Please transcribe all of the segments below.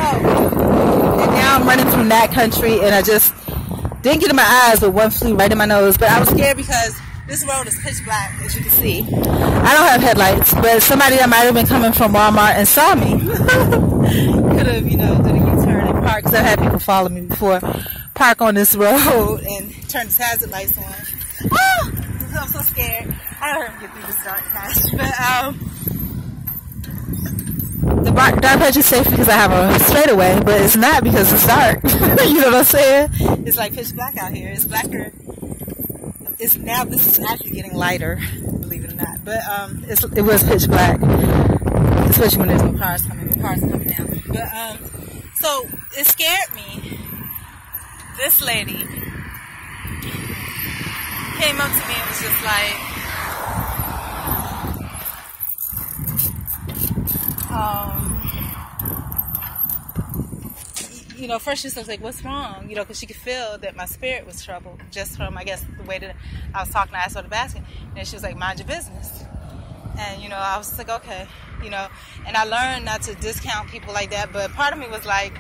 And now I'm running through that country, and I just didn't get in my eyes, but one flew right in my nose. But I was scared because this road is pitch black, as you can see. I don't have headlights, but somebody that might have been coming from Walmart and saw me could have, did a U-turn and parked, because I've had people follow me before. Park on this road and turn the hazard lights on. Oh, I'm so scared. I don't hurt get through this dark patch. But the dark patch is safe because I have a straightaway, but it's not because it's dark. You know what I'm saying? It's like pitch black out here. It's blacker. This is actually getting lighter, believe it or not. But it was pitch black, especially when there's no cars coming. The cars are coming down. But so it scared me. This lady came up to me and was just like, first she was like, what's wrong? Because she could feel that my spirit was troubled just from, I guess, the way that I was talking. I asked her the basket, and she was like, mind your business. And, I was just like, okay, and I learned not to discount people like that, but part of me was like,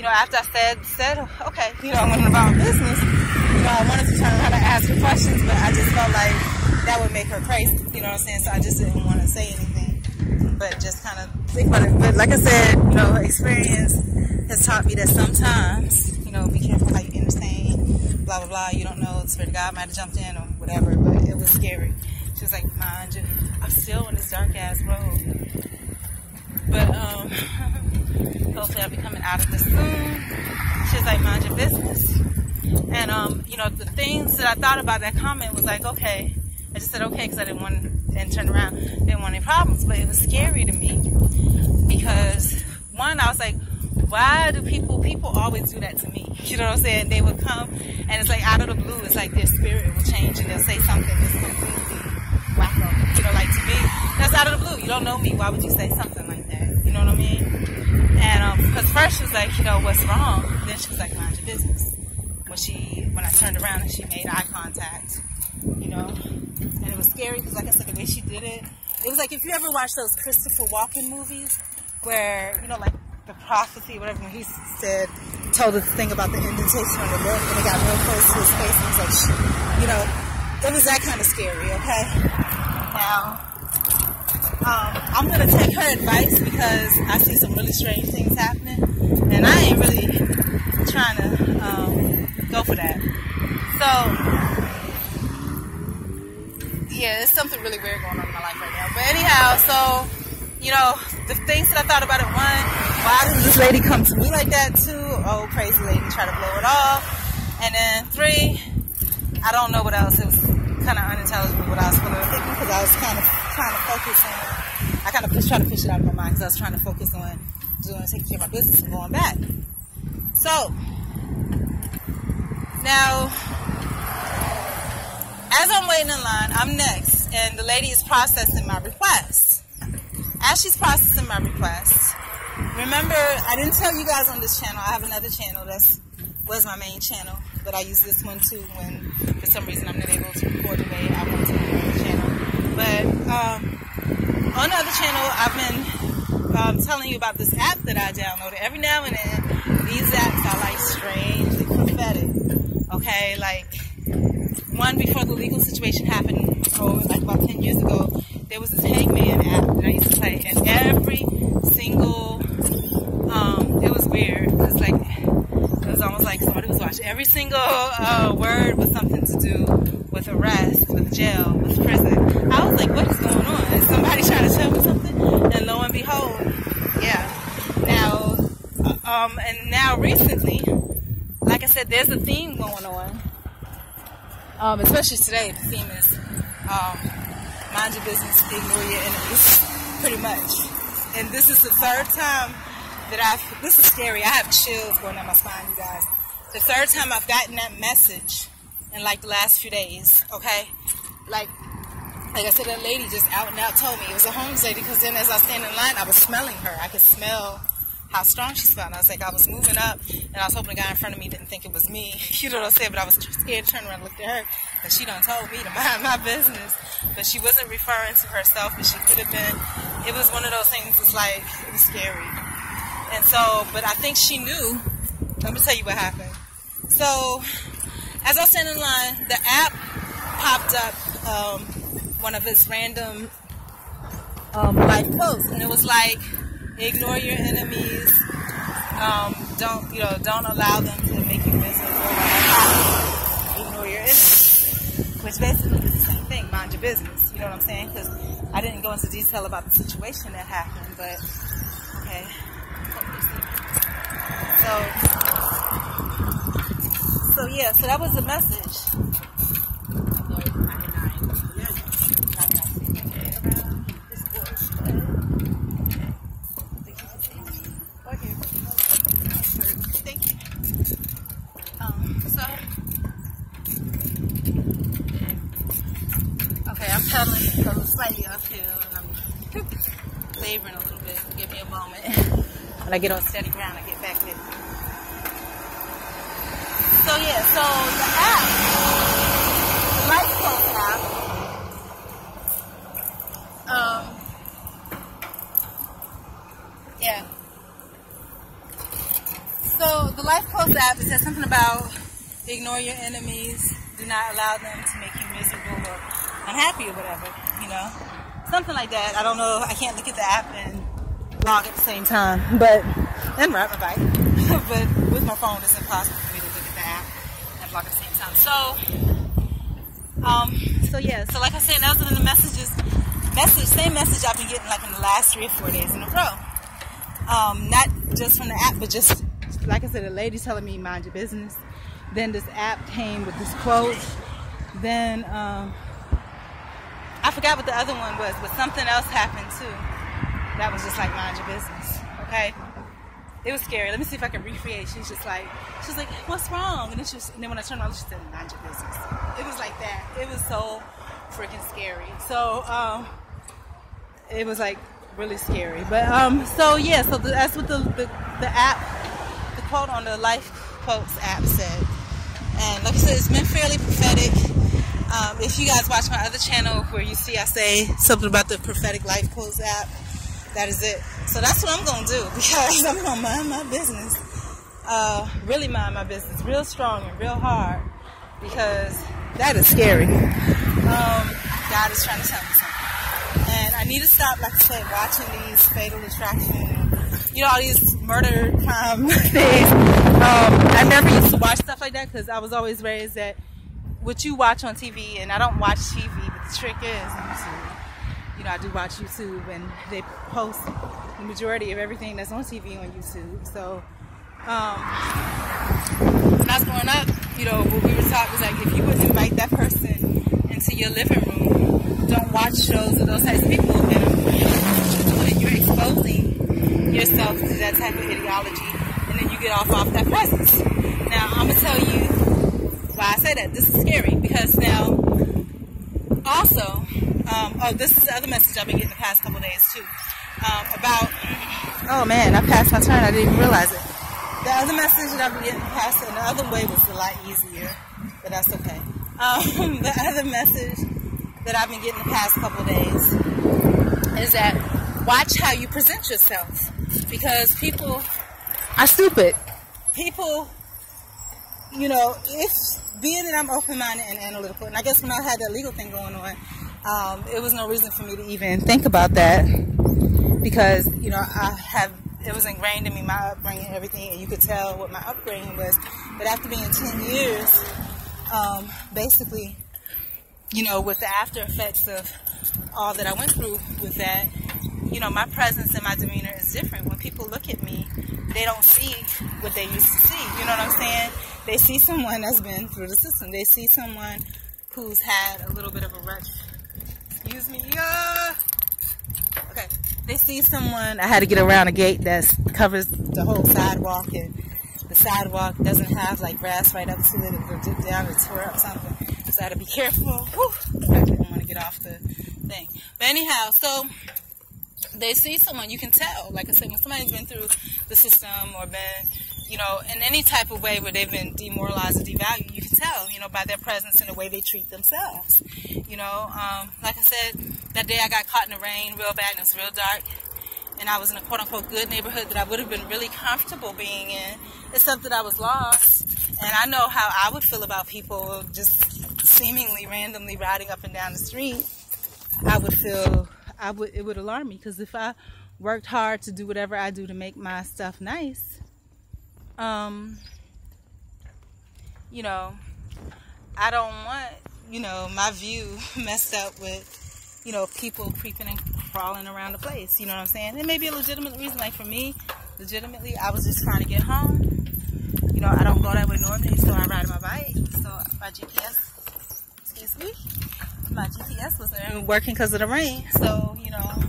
after I said, okay, I'm going about my business, I wanted to turn around and ask her questions, but I just felt like that would make her crazy, you know what I'm saying? So I just didn't want to say anything, but just kind of think about it. But like I said, experience has taught me that sometimes, be careful how you entertain, blah, blah, blah. You don't know, the Spirit of God might have jumped in or whatever, but it was scary. She was like, mind you, I'm still on this dark-ass road. But, hopefully I'll be coming out of this soon. She was like, mind your business. And, the things that I thought about that comment was like, okay. I just said okay because I didn't want, and turned around, didn't want any problems. But it was scary to me because, one, I was like, why do people always do that to me? You know what I'm saying? They would come, and it's like out of the blue, it's like their spirit will change and they'll say something that's completely wacko. Like to me, that's out of the blue. You don't know me. Why would you say something like that? You know what I mean? And because first she was like, what's wrong? Then she was like, mind your business. When I turned around and she made eye contact, and it was scary because, like I said, the way she did it was like if you ever watch those Christopher Walken movies where, like The Prophecy, whatever, when he told the thing about the indentation on the lip and it got real close to his face and he was like, it was that kind of scary, okay? Now, I'm going to take her advice because I see some really strange things happening, and I ain't really trying to go for that. So, yeah, there's something really weird going on in my life right now. But anyhow, so, the things that I thought about it, one, why does this lady come to me like that? Two, oh, crazy lady, try to blow it off. And then three, I don't know what else. It was kind of unintelligible what I was feeling because I was kind of trying to focus on, I kind of tried to push it out of my mind because I was trying to focus on taking care of my business and going back. So, now, as I'm waiting in line, I'm next, and the lady is processing my request. As she's processing my request, remember, I didn't tell you guys on this channel, I have another channel was my main channel, but I use this one too when, for some reason, I'm not able to record today. I went to the other channel. But on the other channel, I've been telling you about this app that I downloaded. Every now and then, these apps are like strangely prophetic. Okay, like one before the legal situation happened, like about 10 years ago, there was this Hangman app that I used to play, and every single, it was weird. It was almost like somebody was watching. Every single word was something to do with arrest, with jail, with prison. I was like, what is going on? Is somebody trying to tell me something? And lo and behold, yeah. Now, and now recently, like I said, there's a theme going on. Especially today, the theme is mind your business, ignore your enemies, pretty much. And this is the third time that this is scary. I have chills going down my spine, you guys. The third time I've gotten that message in like the last few days, okay? Like I said, that lady just out and out told me. It was a homeless lady because then as I was standing in line, I was smelling her. I could smell how strong she smelled. I was like, I was moving up, and I was hoping the guy in front of me didn't think it was me. You know what I'm saying? But I was scared to turn around and look at her, and she done told me to mind my business. But she wasn't referring to herself, but she could have been. It was one of those things. It's like, it was scary. And so, but I think she knew. Let me tell you what happened. So, as I was standing in line, the app popped up one of its random life posts, and it was like, ignore your enemies, don't allow them to make you miserable, ignore your enemies, which basically is the same thing, mind your business, you know what I'm saying? Because I didn't go into detail about the situation that happened, but okay. So yeah, so that was the message. I'm pedaling slightly uphill and I'm laboring a little bit. Give me a moment. When I get on steady ground, I get back with it. So yeah, so the app, the Life Post app, yeah. So the Life Post app, it says something about ignore your enemies, do not allow them to make you miserable or unhappy or whatever, you know, something like that. I don't know. I can't look at the app and vlog at the same time, and ride my bike. But with my phone, it's impossible for me to look at the app and vlog at the same time. So yeah. So like I said, that was one of the same message I've been getting like in the last 3 or 4 days in a row. Not just from the app, but just like I said, a lady telling me mind your business. Then this app came with this quote. Then I forgot what the other one was, but something else happened too. That was just like mind your business. Okay, it was scary. Let me see if I can recreate. She's like, what's wrong? And then when I turned around, she said, mind your business. It was like that. It was so freaking scary. So it was like really scary. But so yeah. So that's what the app, the quote on the Life Quotes app said. And like I said, it's been fairly prophetic. If you guys watch my other channel where you see I say something about the prophetic Life Quotes app, that is it. So that's what I'm going to do, because I'm going to mind my business. Really mind my business. Real strong and real hard, because that is scary. God is trying to tell me something. And I need to stop, like I said, watching these Fatal Attraction, all these murder crime things. I never used to watch stuff like that, because I was always raised that what you watch on TV, and I don't watch TV, but the trick is YouTube. I do watch YouTube, and they post the majority of everything that's on TV on YouTube. So when I was growing up, what we were taught was like, if you would invite that person into your living room, don't watch shows of those types of people, and you're exposing yourself to that type of ideology, and then you get off that presence. Now, I'm going to tell you why I say that. This is scary, because now, also, this is the other message I've been getting the past couple days too, about, oh man, I passed my turn, I didn't even realize it. The other message that I've been getting past, and the other way was a lot easier, but that's okay. The other message that I've been getting the past couple days is that watch how you present yourself, because people are stupid. People, if being that I'm open-minded and analytical, and I guess when I had that legal thing going on, it was no reason for me to even think about that, because, it was ingrained in me, my upbringing, everything, and you could tell what my upbringing was. But after being 10 years, basically, with the after effects of all that I went through with that, my presence and my demeanor is different. When people look at me, they don't see what they used to see. You know what I'm saying? They see someone that's been through the system. They see someone who's had a little bit of a rush. Excuse me. Okay. They see someone, I had to get around a gate that covers the whole sidewalk, and the sidewalk doesn't have like grass right up to it. It'll dip down and tear up something. So I had to be careful. Whew. I didn't want to get off the thing. But anyhow, so they see someone, you can tell, like I said, when somebody's been through the system or been, in any type of way where they've been demoralized or devalued, you can tell, by their presence and the way they treat themselves. Like I said, that day I got caught in the rain real bad, and it's real dark, and I was in a quote-unquote good neighborhood that I would have been really comfortable being in, except that I was lost. And I know how I would feel about people just seemingly randomly riding up and down the street. It would alarm me, because if I worked hard to do whatever I do to make my stuff nice, you know, I don't want, you know, my view messed up with, you know, people creeping and crawling around the place. You know what I'm saying? It may be a legitimate reason. Like for me, legitimately, I was just trying to get home. You know, I don't go that way normally, so I ride my bike. So my GPS, excuse me, my GPS wasn't working because of the rain. So, you know,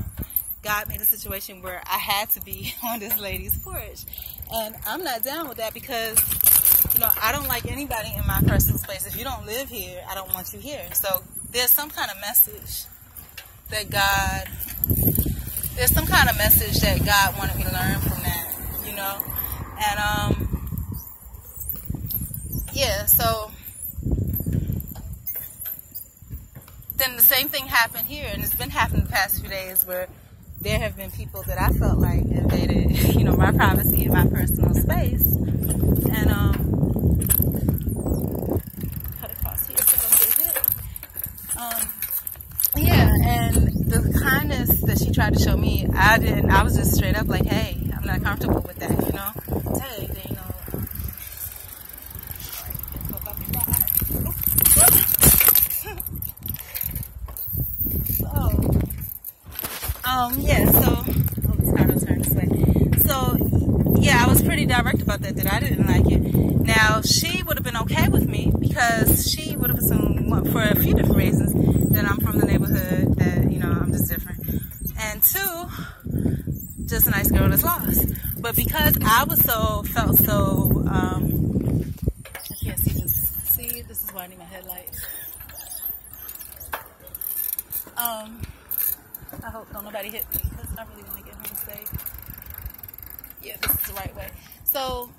God made a situation where I had to be on this lady's porch. And I'm not down with that, because, you know, I don't like anybody in my personal space. If you don't live here, I don't want you here. So there's some kind of message that God wanted me to learn from that, you know. And yeah, so then the same thing happened here, and it's been happening the past few days, where there have been people that I felt like invaded, you know, my privacy and my personal space. And cut across here so don't get hit. Yeah, and the kindness that she tried to show me, I was just straight up like, hey, I'm not comfortable with that, you know. Hey, they know. Yeah, so I'll turn this way. So yeah, I was pretty direct about that I didn't like it. Now she would have been okay with me, because she would have assumed, for a few different reasons, that I'm from the neighborhood, that, you know, I'm just different, and two, just a nice girl that's lost. But because I was felt so I can't see this. See, this is why I need my headlights. I hope don't nobody hit me, because I really want to get home safe. Yeah, this is the right way. So,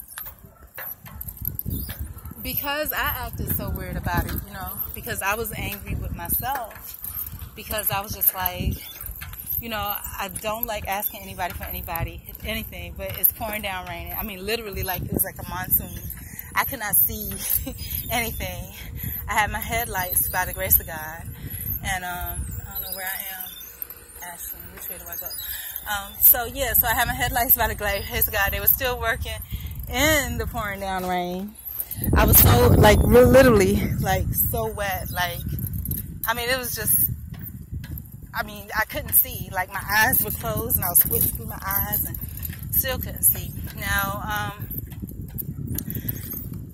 because I acted so weird about it, you know, because I was angry with myself, because I was just like, you know, I don't like asking anybody for anything, but it's pouring down raining. I mean, literally, like, it was like a monsoon. I could not see anything. I had my headlights by the grace of God, and I don't know where I am. Ashley, which way do I go? So yeah, so I had my headlights by the grace of God. They were still working in the pouring down rain. I was so, like, literally, like, so wet. Like, I mean, it was just, I mean, I couldn't see. Like, my eyes were closed, and I was squinting through my eyes, and still couldn't see. Now,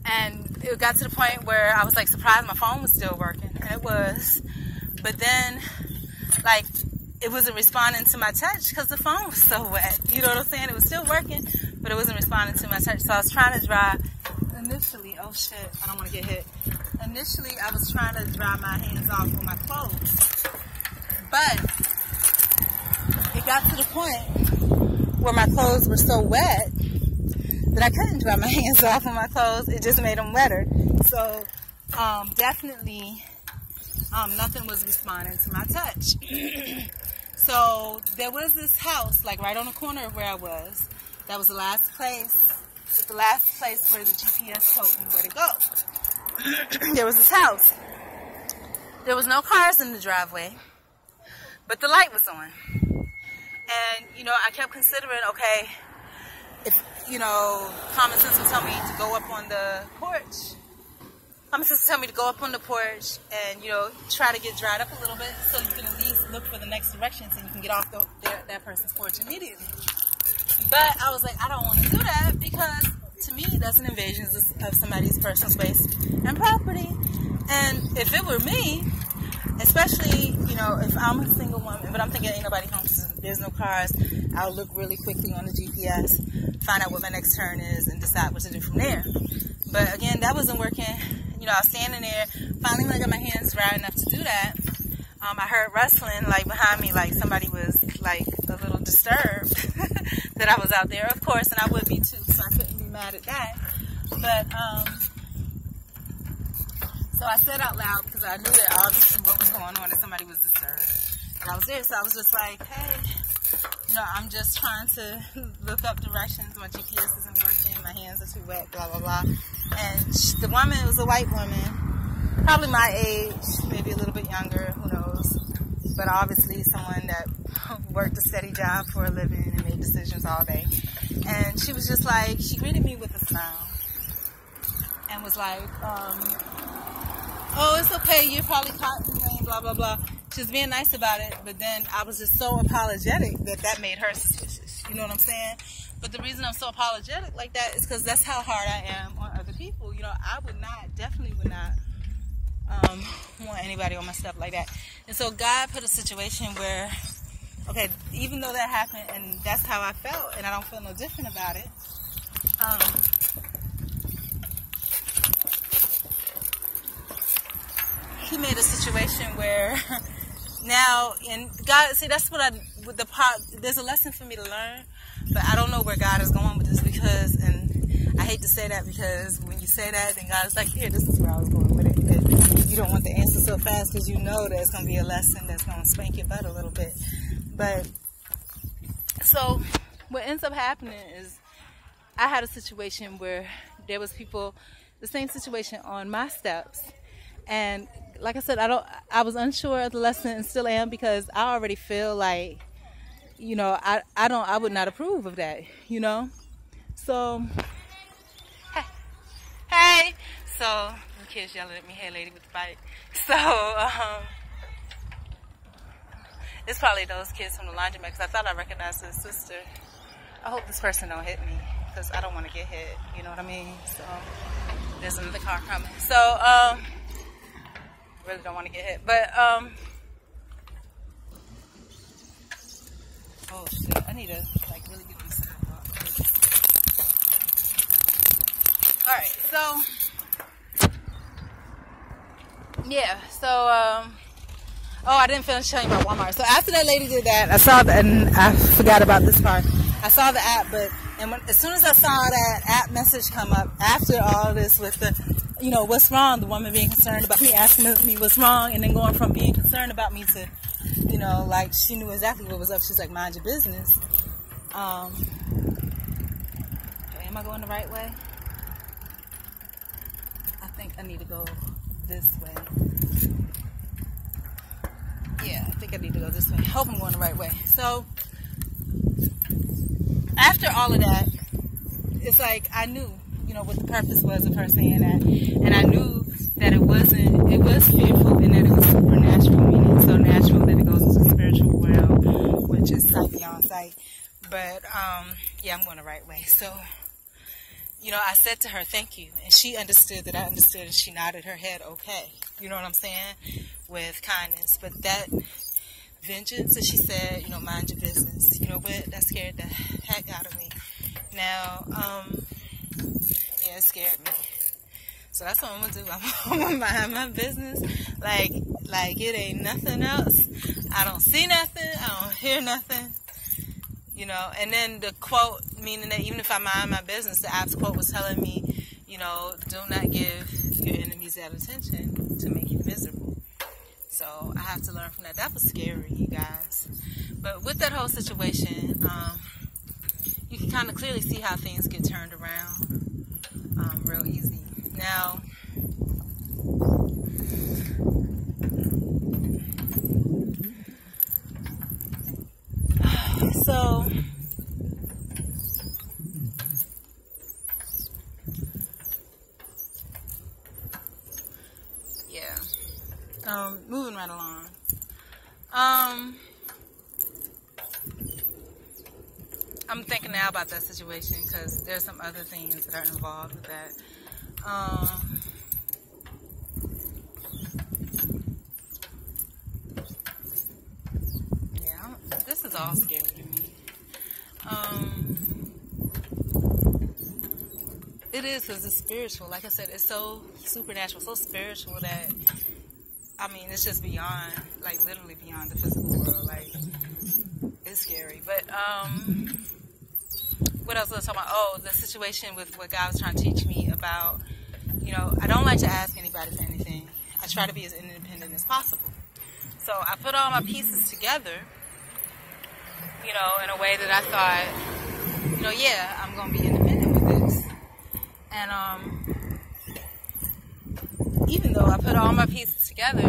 and it got to the point where I was, like, surprised my phone was still working. And it was. But then, like, it wasn't responding to my touch because the phone was so wet. You know what I'm saying? It was still working, but it wasn't responding to my touch. So I was trying to dry, initially, oh shit, I don't want to get hit. Initially, I was trying to dry my hands off with my clothes. But it got to the point where my clothes were so wet that I couldn't dry my hands off with my clothes. It just made them wetter. So definitely nothing was responding to my touch. So there was this house, like right on the corner of where I was. That was the last place where the GPS told me where to go. There was this house. There was no cars in the driveway, but the light was on. And, you know, I kept considering, okay, if, you know, common sense would tell me to go up on the porch. Common sense would tell me to go up on the porch and, you know, try to get dried up a little bit so you can at least look for the next direction so you can get off that person's porch immediately. But I was like, I don't want to do that because, to me, that's an invasion of somebody's personal space and property. And if it were me, especially, you know, if I'm a single woman, but I'm thinking ain't nobody home, there's no cars, I'll look really quickly on the GPS, find out what my next turn is, and decide what to do from there. But again, that wasn't working. You know, I was standing there, finally when I got my hands dry enough to do that, I heard rustling, like, behind me, like somebody was, like, a little disturbed that I was out there, of course, and I would be too, so I couldn't be mad at that. But, so I said out loud, because I knew that obviously what was going on, that somebody was disturbed. And I was there, so I was just like, hey, you know, I'm just trying to look up directions. My GPS isn't working. My hands are too wet, blah, blah, blah. And the woman was a white woman, probably my age, maybe a little bit younger, who knows. But obviously someone that worked a steady job for a living and made decisions all day. And she was just like, she greeted me with a smile and was like, oh, it's okay, you're probably caught in the rain, blah, blah, blah. She was being nice about it, but then I was just so apologetic that made her suspicious. You know what I'm saying? But the reason I'm so apologetic like that is because that's how hard I am on other people. You know, I would not, definitely would not want anybody on my stuff like that. And so God put a situation where, okay, even though that happened and that's how I felt and I don't feel no different about it, He made a situation where now, and God, see, that's what there's a lesson for me to learn, but I don't know where God is going with this because, and I hate to say that because when you say that, then God is like, here, this is where I was going with it. And you don't want the answer so fast because you know there's going to be a lesson that's going to spank your butt a little bit. But, so, what ends up happening is I had a situation where there was people, the same situation on my steps, and like I said, I was unsure of the lesson and still am because I already feel like, you know, I would not approve of that, you know? So, hey, so, the kids yelling at me, hey lady with the bike. So, it's probably those kids from the laundromat because I thought I recognized his sister. I hope this person don't hit me because I don't want to get hit, you know what I mean? So, there's another car coming. So, really don't want to get hit, but oh shit, I need to like really get these sidewalks. All right, so yeah, so oh, I didn't finish telling you about Walmart. So after that lady did that, I saw that, and I forgot about this part. I saw the app, but as soon as I saw that app message come up after all this with the, you know, what's wrong, the woman being concerned about me, asking me what's wrong, and then going from being concerned about me to, you know, like she knew exactly what was up. She's like, mind your business. Okay, am I going the right way? I think I need to go this way. Yeah, I think I need to go this way. I hope I'm going the right way. So, after all of that, it's like I knew, you know, what the purpose was of her saying that. And I knew that it was fearful and that it was supernatural, meaning so natural that it goes into the spiritual realm, which is sight beyond sight. But, yeah, I'm going the right way. So, you know, I said to her, thank you. And she understood that I understood, and she nodded her head, okay. You know what I'm saying? With kindness. But that vengeance, as she said, you know, mind your business. You know what? That scared the heck out of me. Now, yeah, it scared me. So that's what I'm gonna do. I'm gonna mind my business. Like it ain't nothing else. I don't see nothing. I don't hear nothing. You know, and then the quote, meaning that even if I mind my business, the app's quote was telling me, you know, do not give your enemies that attention to make you miserable. So I have to learn from that. That was scary, you guys. But with that whole situation, you can kind of clearly see how things get turned around real easy. Now, so yeah, moving right along. I'm thinking now about that situation because there's some other things that are involved with that. Yeah, this is all scary to me. It is because it's spiritual. Like I said, it's so supernatural, so spiritual that, I mean, it's just beyond, like literally beyond the physical world. Like, it's scary. But, what else was I talking about? Oh, the situation with what God was trying to teach me about, you know, I don't like to ask anybody for anything. I try to be as independent as possible. So I put all my pieces together you know, in a way that I thought, you know, yeah, I'm going to be independent with this. And even though I put all my pieces together,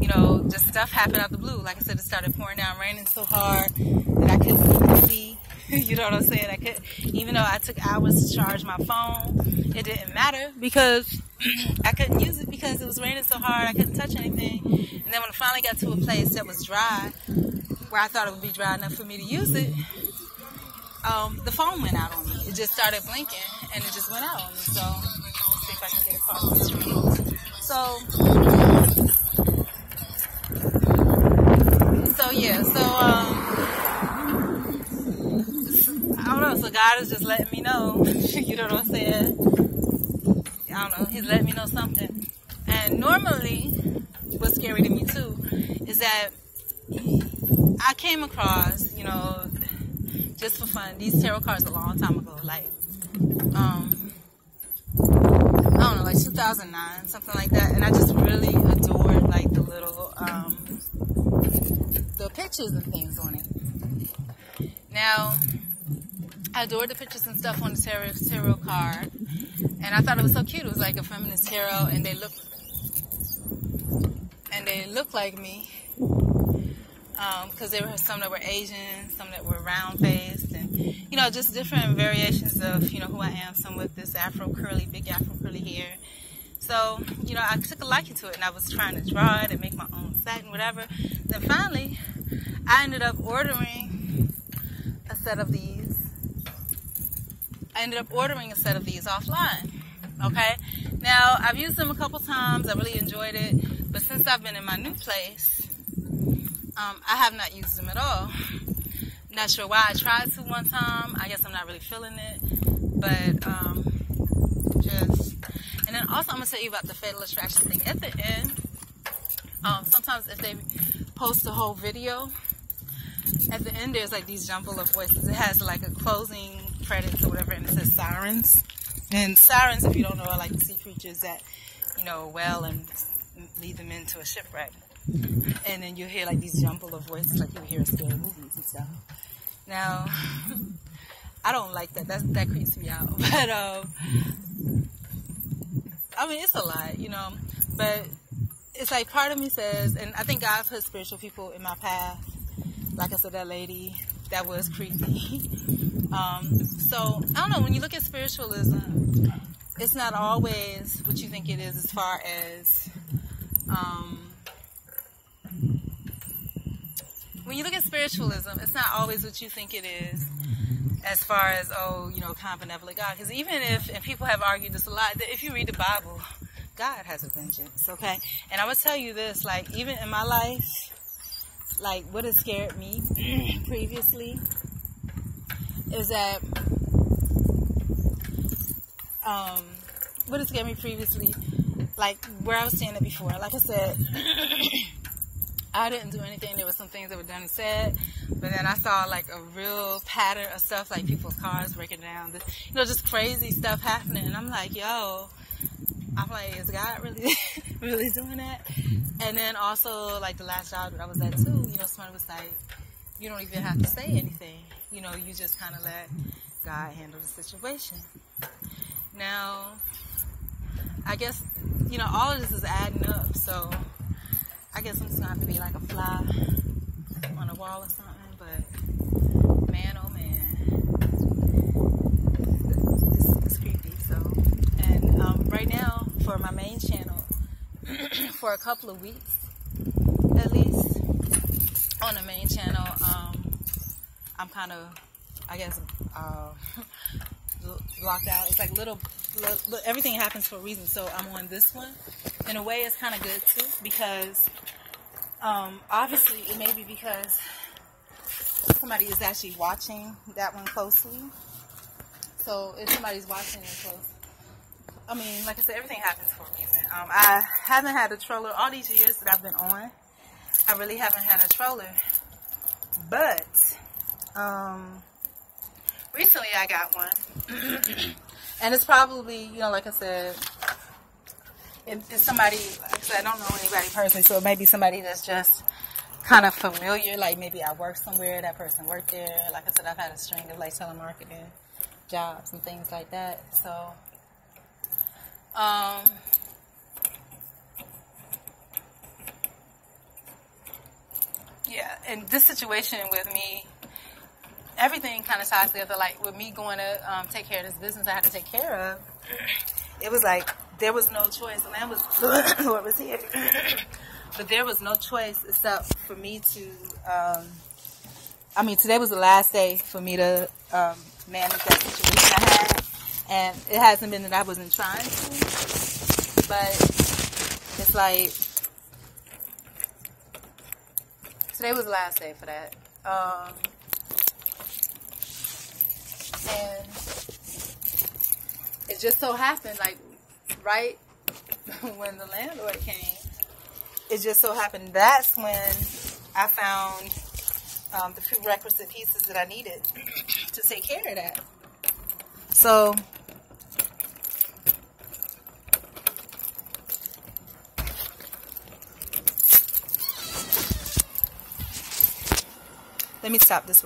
you know, just stuff happened out the blue. Like I said, it started pouring down, raining so hard that I couldn't even see. You know what I'm saying? I could, even though I took hours to charge my phone, it didn't matter because I couldn't use it because it was raining so hard I couldn't touch anything. And then when I finally got to a place that was dry, where I thought it would be dry enough for me to use it, the phone went out on me. It just started blinking and it just went out on me. So let's see if I can get across the street. So yeah, I don't know, so God is just letting me know, you know what I'm saying? I don't know, He's letting me know something. And normally, what's scary to me too, is that I came across, you know, just for fun, these tarot cards a long time ago, like, I don't know, like 2009, something like that, and I just really adored, like, the little, the pictures and things on it. Now, I adored the pictures and stuff on the tarot card, and I thought it was so cute. It was like a feminist tarot, and they looked like me, because there were some that were Asian, some that were round-faced, and, you know, just different variations of, you know, who I am, some with this big afro curly hair. So, you know, I took a liking to it, and I was trying to draw it and make my own satin, whatever. Then finally, I ended up ordering a set of these. Offline, okay? Now, I've used them a couple times. I really enjoyed it. But since I've been in my new place, I have not used them at all. Not sure why. I tried to one time. I guess I'm not really feeling it. But, and then also I'm going to tell you about the Fatal Attraction thing. At the end, sometimes if they post the whole video, at the end there's like these jumble of voices. It has like a closing credits or whatever, and it says sirens. And sirens, if you don't know, are like the sea creatures that, you know, wail and lead them into a shipwreck. And then you hear like these jumble of voices like you hear in scary movies and stuff. Now, I don't like that. That creeps me out. But I mean, it's a lot, you know. But it's like part of me says, and I think God put spiritual people in my path. Like I said, that lady, that was creepy. So, I don't know, when you look at spiritualism, it's not always what you think it is as far as, when you look at spiritualism, it's not always what you think it is as far as, oh, you know, kind of benevolent God. Because even if, and people have argued this a lot, that if you read the Bible, God has a vengeance, okay? And I'm going to tell you this, like, even in my life, like, what has scared me previously is that, like, where I was saying it before, like I said, I didn't do anything. There were some things that were done and said, but then I saw, like, a real pattern of stuff, like people's cars breaking down, this, you know, just crazy stuff happening, and I'm like, yo, I'm like, is God really, really doing that? And then also, like, the last job that I was at, too, you know, somebody was like, you don't even have to say anything. You know, you just kind of let God handle the situation. Now, I guess, you know, all of this is adding up, so I guess I'm just going to have to be like a fly on a wall or something, but man, oh man, it's creepy, so. And right now, for my main channel, for a couple of weeks, at least, on the main channel, I'm kind of, I guess, locked out. It's like little, everything happens for a reason, so I'm on this one. In a way, it's kind of good, too, because, obviously, it may be because somebody is actually watching that one closely. So, if somebody's watching it close, I mean, like I said, everything happens for a reason. I haven't had a troller all these years that I've been on. I really haven't had a troller. But, recently I got one. And it's probably, you know, like I said, it's somebody, like I said, I don't know anybody personally, so it may be somebody that's just kind of familiar. Like maybe I worked somewhere, that person worked there. Like I said, I've had a string of like telemarketing jobs and things like that. So, yeah, and this situation with me, everything kind of ties together. Like with me going to take care of this business I had to take care of, it was like there was no choice. The land was, the Lord was here. But there was no choice except for me to, today was the last day for me to manage that situation I had. And it hasn't been that I wasn't trying to, but it's like, today was the last day for that. And it just so happened, like, right when the landlord came, it just so happened that's when I found the prerequisite pieces that I needed to take care of that. So, let me stop this real quick.